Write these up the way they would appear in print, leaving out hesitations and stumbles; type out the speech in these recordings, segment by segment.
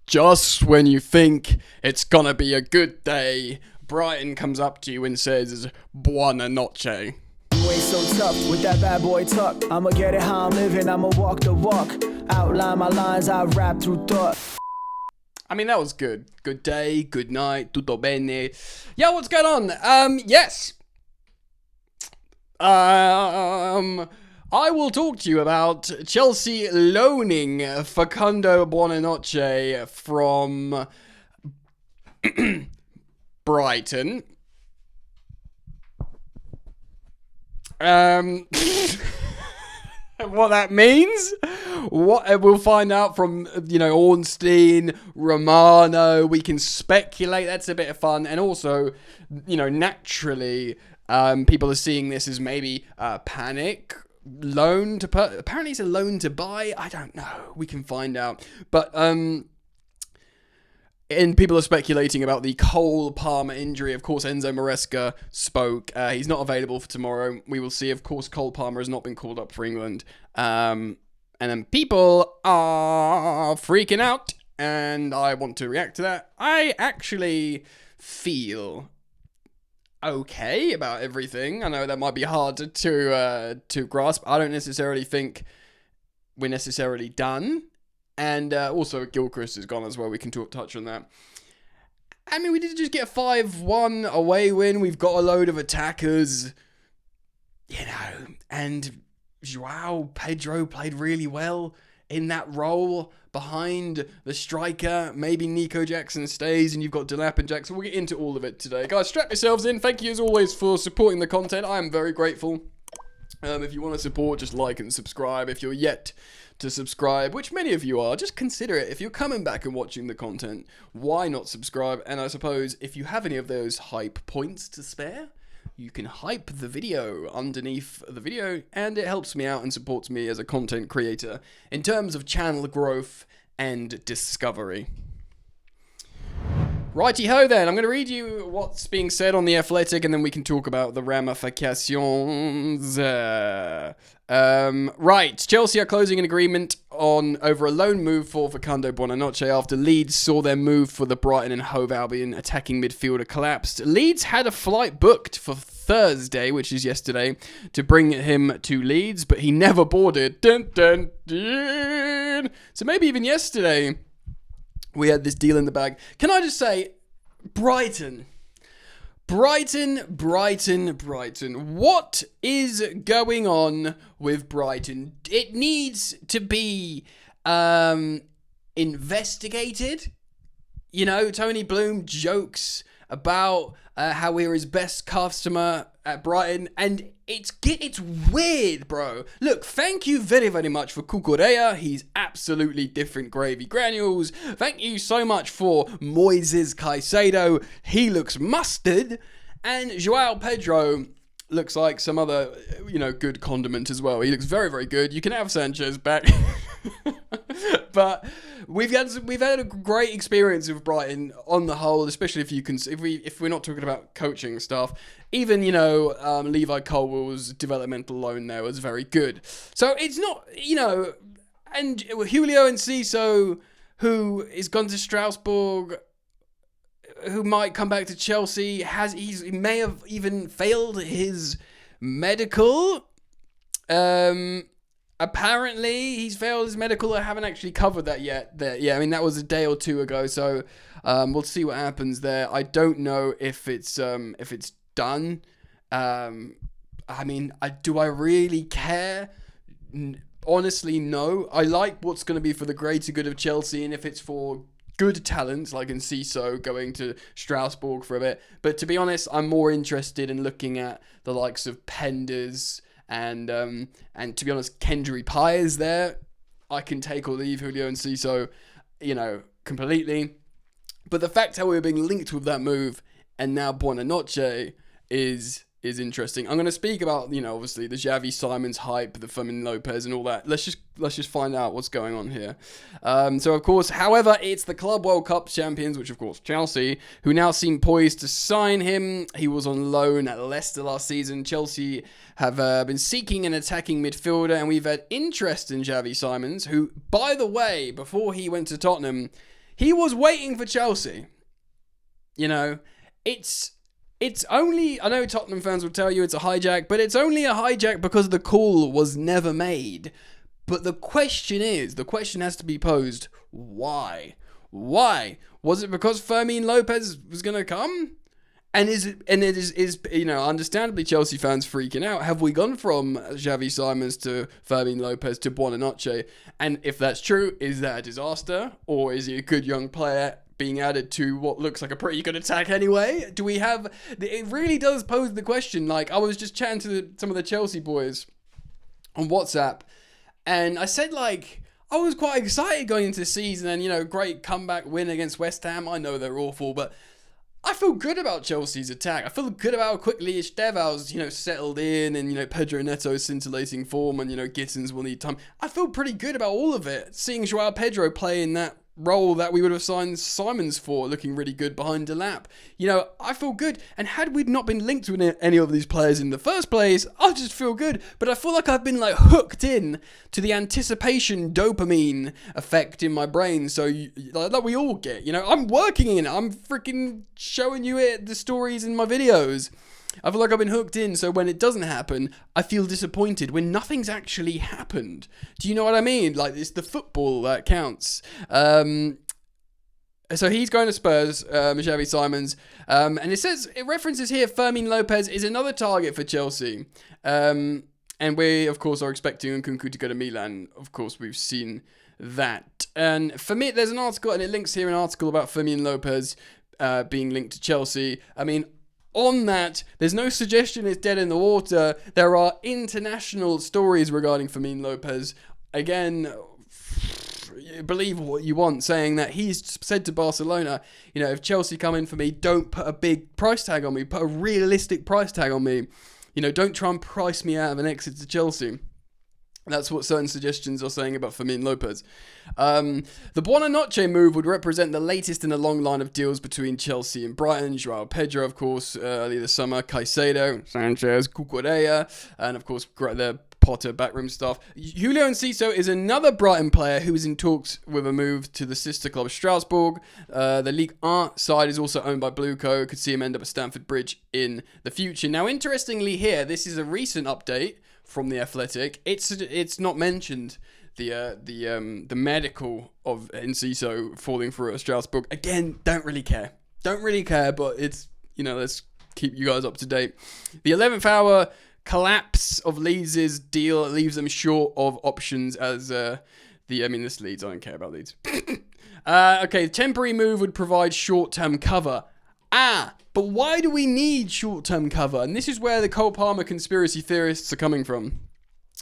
Just when you think it's gonna be a good day, Brighton comes up to you and says, Buonanotte. Way so tough with that bad boy tuck. I'ma get it how I'm living, I'ma walk the walk. Outline my lines, I rap through thought. I mean, that was good. Good day, good night, tutto bene. Yeah, what's going on? Yes. I will talk to you about Chelsea loaning Facundo Buonanotte from Brighton. What that means? What we'll find out from, Ornstein, Romano. We can speculate. That's a bit of fun. And also, naturally, people are seeing this as maybe panic. Loan to apparently it's a loan to buy. I don't know. We can find out. But and people are speculating about the Cole Palmer injury. Of course, Enzo Maresca spoke. He's not available for tomorrow. We will see. Of course, Cole Palmer has not been called up for England. And then people are freaking out, and I want to react to that. I actually feel okay about everything. I know that might be hard to grasp. I don't necessarily think we're necessarily done. And also Gilchrist is gone as well. We can touch on that. I mean, we did just get a 5-1 away win. We've got a load of attackers, and Joao Pedro played really well in that role behind the striker. Maybe Nico Jackson stays, and you've got Delap and Jackson. We'll get into all of it today. Guys, strap yourselves in. Thank you as always for supporting the content. I am very grateful. If you want to support, just like and subscribe. If you're yet to subscribe, which many of you are, just consider it. If you're coming back and watching the content, why not subscribe? And I suppose if you have any of those hype points to spare, you can hype the video underneath the video, and it helps me out and supports me as a content creator in terms of channel growth and discovery. Righty-ho then, I'm going to read you what's being said on The Athletic, and then we can talk about the ramifications. Right, Chelsea are closing an agreement over a loan move for Facundo Buonanotte after Leeds saw their move for the Brighton and Hove Albion attacking midfielder collapsed. Leeds had a flight booked for Thursday, which is yesterday, to bring him to Leeds, but he never boarded. Dun, dun, dun. So maybe even yesterday we had this deal in the bag. Can I just say, Brighton. What is going on with Brighton? It needs to be investigated. Tony Bloom jokes about how we're his best customer at Brighton, and it's weird, bro. Look, thank you very, very much for Cucurella. He's absolutely different gravy granules. Thank you so much for Moises Caicedo. He looks mustard. And Joao Pedro looks like some other, good condiment as well. He looks very, very good. You can have Sanchez back. But we've had a great experience with Brighton on the whole, especially if we're not talking about coaching stuff. Even Levi Colwell's developmental loan there was very good. So it's not and Julio Enciso, who is gone to Strasbourg, who might come back to Chelsea, he may have even failed his medical. Apparently, he's failed his medical. I haven't actually covered that yet. I mean, that was a day or two ago, so we'll see what happens there. I don't know if it's done. I mean, do I really care? Honestly, no. I like what's going to be for the greater good of Chelsea, and if it's for good talents like Enciso going to Strasbourg for a bit. But to be honest, I'm more interested in looking at the likes of Penders. And to be honest, Kendry Pires there. I can take or leave Julio Enciso, completely. But the fact how we're being linked with that move and now Buonanotte is interesting. I'm going to speak about, obviously the Xavi Simons hype, the Fermin Lopez and all that. Let's just find out what's going on here. So of course, however, it's the Club World Cup champions, which of course Chelsea, who now seem poised to sign him. He was on loan at Leicester last season. Chelsea have been seeking an attacking midfielder, and we've had interest in Xavi Simons, who, by the way, before he went to Tottenham, He was waiting for Chelsea. You know, it's only, I know Tottenham fans will tell you it's a hijack, but it's only a hijack because the call was never made. But the question has to be posed, why? Why? Was it because Fermin Lopez was going to come? And it is understandably Chelsea fans freaking out. Have we gone from Xavi Simons to Fermin Lopez to Buonanotte? And if that's true, is that a disaster? Or is he a good young player being added to what looks like a pretty good attack anyway? Do we have... It really does pose the question. Like, I was just chatting to some of the Chelsea boys on WhatsApp, and I said, like... I was quite excited going into the season, and, great comeback win against West Ham. I know they're awful, but I feel good about Chelsea's attack. I feel good about how quickly Estevao's, settled in, and, Pedro Neto's scintillating form, and, Gittins will need time. I feel pretty good about all of it. Seeing Joao Pedro play in that role that we would have signed Simons for, looking really good behind Delap. I feel good. And had we not been linked with any of these players in the first place, I just feel good. But I feel like I've been hooked in to the anticipation dopamine effect in my brain. So that we all get. I'm working in it. I'm freaking showing you the stories in my videos. I feel like I've been hooked in, so when it doesn't happen, I feel disappointed when nothing's actually happened. Do you know what I mean? Like, it's the football that counts. So he's going to Spurs, Xavi Simons. And it references here, Fermin Lopez is another target for Chelsea. And we, of course, are expecting Nkunku to go to Milan. Of course, we've seen that. And for me, there's an article, and it links here an article about Fermin Lopez being linked to Chelsea. I mean, on that, there's no suggestion it's dead in the water. There are international stories regarding Fermin Lopez. Again, believe what you want, saying that he's said to Barcelona, if Chelsea come in for me, don't put a big price tag on me. Put a realistic price tag on me. Don't try and price me out of an exit to Chelsea. That's what certain suggestions are saying about Fermin Lopez. The Buonanotte move would represent the latest in a long line of deals between Chelsea and Brighton. Joao Pedro, of course, earlier this summer. Caicedo, Sanchez, Cucurella, and of course, the Potter backroom staff. Julio Enciso is another Brighton player who is in talks with a move to the sister club Strasbourg. The Ligue 1 side is also owned by Blueco. Could see him end up at Stamford Bridge in the future. Now, interestingly here, this is a recent update from The Athletic. It's not mentioned the medical of Enciso falling through at Strasbourg. Again, don't really care, but it's, let's keep you guys up to date. The 11th hour collapse of Leeds' deal leaves them short of options as this Leeds, I don't care about Leeds. Okay, temporary move would provide short-term cover. But why do we need short-term cover? And this is where the Cole Palmer conspiracy theorists are coming from.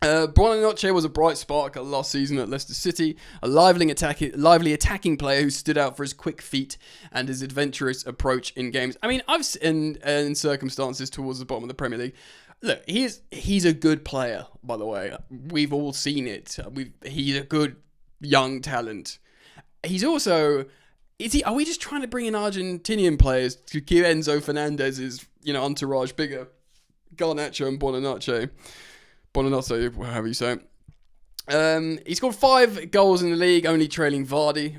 Buonanotte was a bright spark last season at Leicester City, a lively attacking player who stood out for his quick feet and his adventurous approach in games. I mean, I've seen in circumstances towards the bottom of the Premier League. Look, he's a good player, by the way. We've all seen it. He's a good young talent. He's also... Are we just trying to bring in Argentinian players to give Enzo Fernandez's, entourage bigger? Garnacho and Buonanotte, however you say it. He scored 5 goals in the league, only trailing Vardy.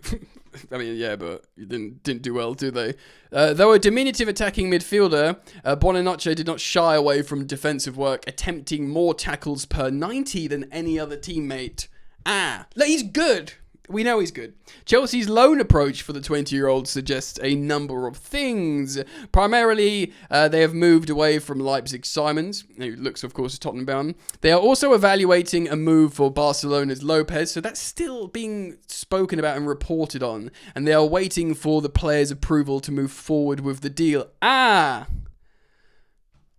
I mean, yeah, but he didn't do well, do they? Though a diminutive attacking midfielder, Buonanotte did not shy away from defensive work, attempting more tackles per 90 than any other teammate. Look, he's good. We know he's good. Chelsea's loan approach for the 20-year-old suggests a number of things. Primarily, they have moved away from Leipzig Simons, who looks, of course, Tottenham bound. They are also evaluating a move for Barcelona's Lopez, so that's still being spoken about and reported on. And they are waiting for the player's approval to move forward with the deal.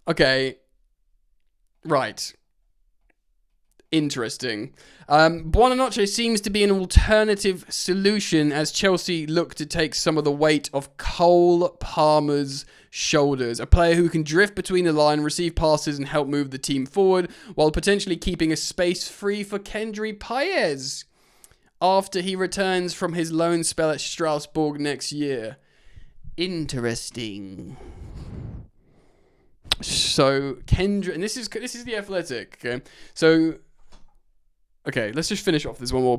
Okay. Right. Interesting. Buonanotte seems to be an alternative solution as Chelsea look to take some of the weight off Cole Palmer's shoulders. A player who can drift between the line, receive passes and help move the team forward while potentially keeping a space free for Kendry Paez after he returns from his loan spell at Strasbourg next year. Interesting. So Kendry, and this is The Athletic, okay? So... Okay, let's just finish off this one more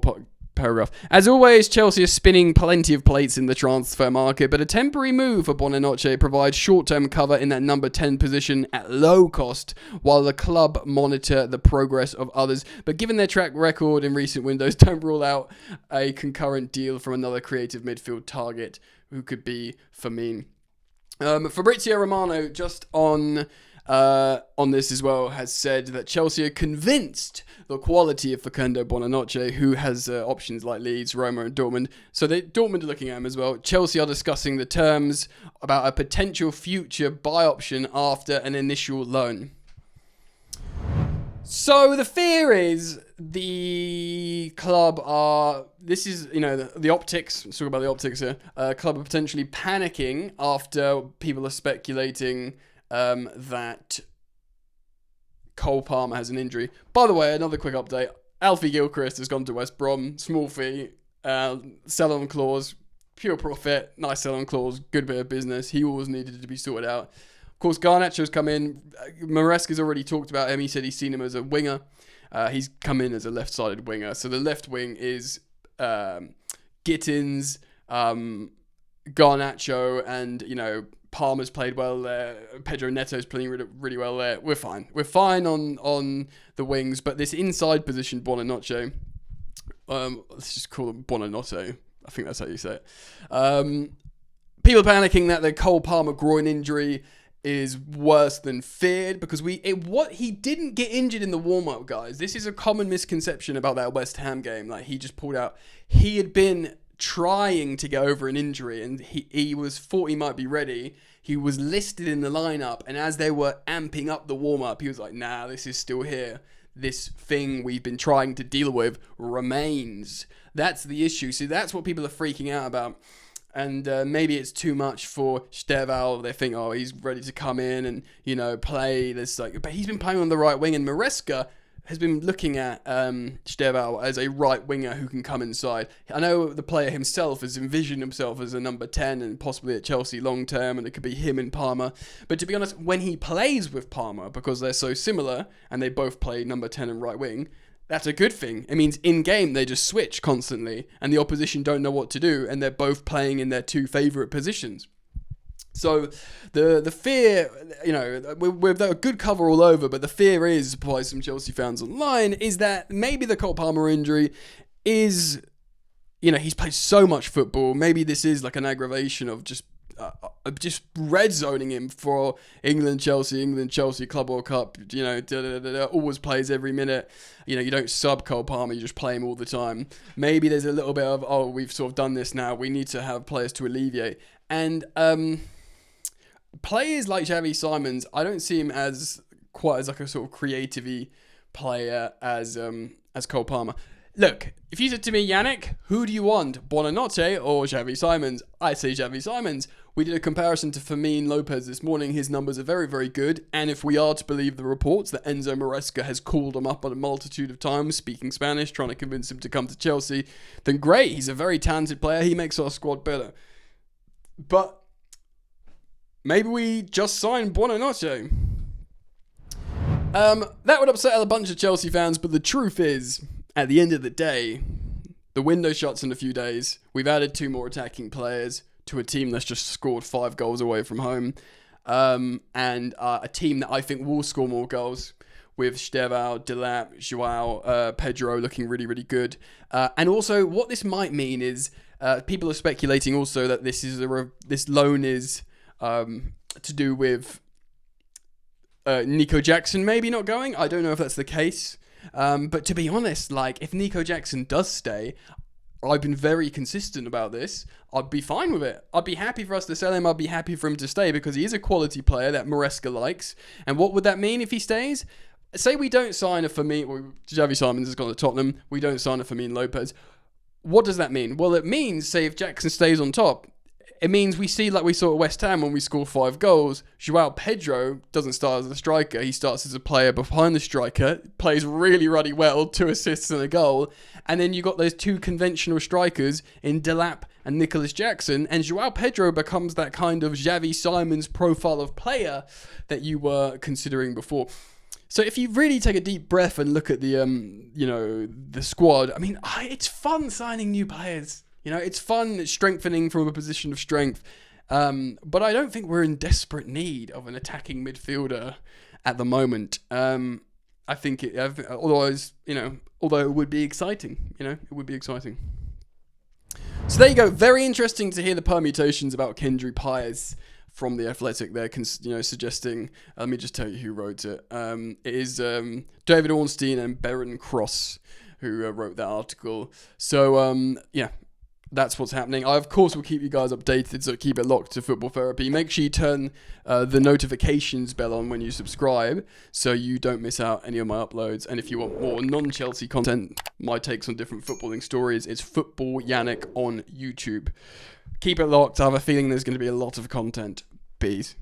paragraph. As always, Chelsea are spinning plenty of plates in the transfer market, but a temporary move for Buonanotte provides short-term cover in that number 10 position at low cost, while the club monitor the progress of others. But given their track record in recent windows, don't rule out a concurrent deal from another creative midfield target, who could be Fermin. Fabrizio Romano, just on this as well, has said that Chelsea are convinced the quality of Facundo Buonanotte, who has options like Leeds, Roma and Dortmund. So Dortmund are looking at him as well. Chelsea are discussing the terms about a potential future buy option after an initial loan. So the fear is the club are, this is, the optics, let's talk about the optics here. Club are potentially panicking after people are speculating that Cole Palmer has an injury. By the way, another quick update. Alfie Gilchrist has gone to West Brom. Small fee, sell-on clause, pure profit, nice sell-on clause, good bit of business. He always needed to be sorted out. Of course, Garnacho's come in. Maresca's already talked about him. He said he's seen him as a winger. He's come in as a left-sided winger. So the left wing is Gittins, Garnacho, and, Palmer's played well there. Pedro Neto's playing really well there. We're fine. We're fine on the wings, but this inside position, Buonanotte, let's just call him Buonanotte. I think that's how you say it. People are panicking that the Cole Palmer groin injury is worse than feared because he didn't get injured in the warm-up, guys. This is a common misconception about that West Ham game. Like, he just pulled out. He had been trying to get over an injury, and he was thought he might be ready. He was listed in the lineup, and as they were amping up the warm-up, he was like, nah, this is still here. This thing we've been trying to deal with remains. That's the issue. So that's what people are freaking out about. And maybe it's too much for Steval. They think, oh, he's ready to come in and, play. But he's been playing on the right wing, and Maresca has been looking at Steval as a right winger who can come inside. I know the player himself has envisioned himself as a number 10 and possibly at Chelsea long term, and it could be him and Palmer. But to be honest, when he plays with Palmer, because they're so similar and they both play number 10 and right wing, that's a good thing. It means in game they just switch constantly and the opposition don't know what to do, and they're both playing in their two favourite positions. So the fear, with a good cover all over, but the fear is, by some Chelsea fans online, is that maybe the Cole Palmer injury is, he's played so much football. Maybe this is like an aggravation of just red zoning him for England, Chelsea, Club World Cup, always plays every minute. You don't sub Cole Palmer, you just play him all the time. Maybe there's a little bit of, we've sort of done this now, we need to have players to alleviate. And players like Xavi Simons, I don't see him as quite as like a sort of creative-y player as Cole Palmer. Look, if you said to me, Yannick, who do you want, Buonanotte or Xavi Simons? I say Xavi Simons. We did a comparison to Fermin Lopez this morning. His numbers are very, very good. And if we are to believe the reports that Enzo Maresca has called him up on a multitude of times, speaking Spanish, trying to convince him to come to Chelsea, then great. He's a very talented player. He makes our squad better. But maybe we just sign Buonanotte. That would upset a bunch of Chelsea fans, but the truth is, at the end of the day, the window shuts in a few days. We've added 2 more attacking players to a team that's just scored 5 goals away from home. And a team that I think will score more goals, with Steval, Delap, Joao, Pedro looking really, really good. And also, what this might mean is, people are speculating also that this loan is to do with Nico Jackson maybe not going. I don't know if that's the case. But to be honest, if Nico Jackson does stay, I've been very consistent about this. I'd be fine with it. I'd be happy for us to sell him. I'd be happy for him to stay because he is a quality player that Maresca likes. And what would that mean if he stays? Say we don't sign a Fermin. Xavi Simons has gone to Tottenham. We don't sign a Fermin Lopez. What does that mean? Well, it means, say, if Jackson stays on top, it means we see like we saw at West Ham when we score 5 goals. Joao Pedro doesn't start as a striker. He starts as a player behind the striker, plays really, really well, 2 assists and a goal. And then you got those 2 conventional strikers in Delap and Nicholas Jackson. And Joao Pedro becomes that kind of Xavi Simons profile of player that you were considering before. So if you really take a deep breath and look at the the squad, I mean, it's fun signing new players. It's fun strengthening from a position of strength. But I don't think we're in desperate need of an attacking midfielder at the moment. I think although it would be exciting, it would be exciting. So there you go. Very interesting to hear the permutations about Kendry Pires from The Athletic there, suggesting, let me just tell you who wrote it. It is David Ornstein and Beren Cross who wrote that article. So, that's what's happening. I, of course, will keep you guys updated, so keep it locked to Football Therapy. Make sure you turn the notifications bell on when you subscribe, so you don't miss out any of my uploads. And if you want more non-Chelsea content, my takes on different footballing stories, it's Football Yannick on YouTube. Keep it locked. I have a feeling there's going to be a lot of content. Peace.